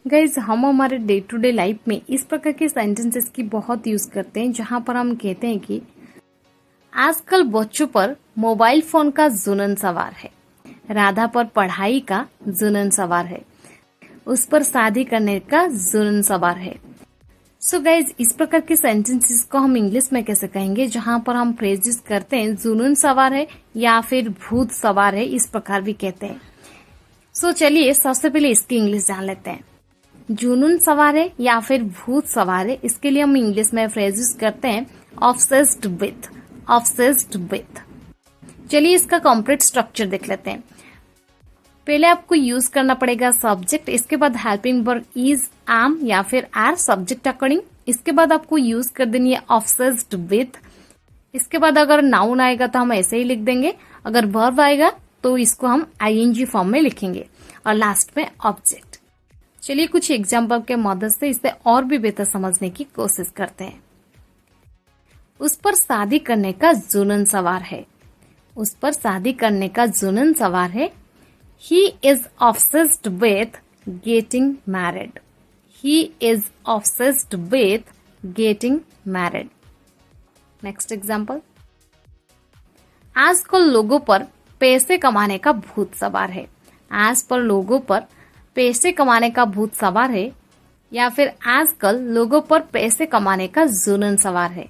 Guys हम हमारे day to day life में इस प्रकार के सेंटेंसेस की बहुत यूज करते हैं जहां पर हम कहते हैं कि आजकल बच्चों पर मोबाइल फोन का जुनून सवार है, राधा पर पढ़ाई का जुनून सवार है, उस पर शादी करने का जुनून सवार है। सो गाइज इस प्रकार के सेंटेंसेस को हम इंग्लिश में कैसे कहेंगे जहां पर हम फ्रेजेस करते हैं जुनून सवार है या फिर भूत सवार है, इस प्रकार भी कहते हैं। सो चलिए सबसे पहले इसकी इंग्लिश जान लेते हैं। जुनून सवार है या फिर भूत सवार है, इसके लिए हम इंग्लिश में फ्रेजेस करते हैं ऑब्सेस्ड विथ, ऑब्सेस्ड विथ। चलिए इसका कंप्लीट स्ट्रक्चर देख लेते हैं। पहले आपको यूज करना पड़ेगा सब्जेक्ट, इसके बाद हेल्पिंग वर्ब इज, एम या फिर आर सब्जेक्ट अकॉर्डिंग। इसके बाद आपको यूज कर देनी है ऑब्सेस्ड विथ। इसके बाद अगर नाउन आएगा तो हम ऐसे ही लिख देंगे, अगर वर्ब आएगा तो इसको हम आईएनजी फॉर्म में लिखेंगे और लास्ट में ऑब्जेक्ट। चलिए कुछ एग्जाम्पल के मदद से इसे और भी बेहतर समझने की कोशिश करते हैं। उस पर शादी करने का जुनून सवार है, उस पर शादी करने का जुनून सवार है। He is obsessed with getting married. He is obsessed with getting married. Next example. आजकल लोगों पर पैसे कमाने का भूत सवार है, आज पर लोगों पर पैसे कमाने का भूत सवार है या फिर आजकल लोगों पर पैसे कमाने का जुनून सवार है।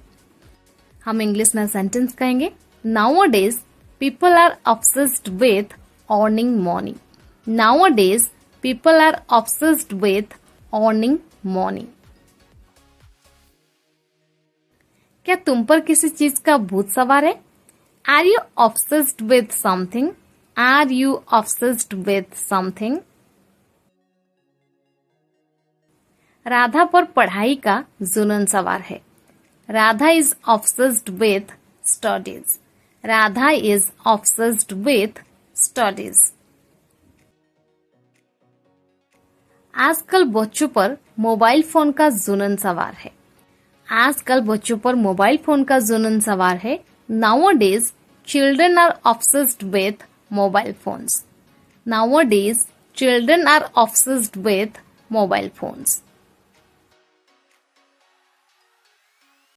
हम इंग्लिश में सेंटेंस कहेंगे Nowadays people are obsessed with earning money. Nowadays people are obsessed with earning money. क्या तुम पर किसी चीज का भूत सवार है? Are you obsessed with something? Are you obsessed with something? Radha पर पढ़ाई का जुनून सवार है, Radha is obsessed with studies, Radha is obsessed with studies. आजकल बच्चों पर मोबाइल फोन का जुनून सवार है, आजकल बच्चों पर मोबाइल फोन का जुनून सवार है। Nowadays children are obsessed with mobile phones. Nowadays children are obsessed with mobile phones.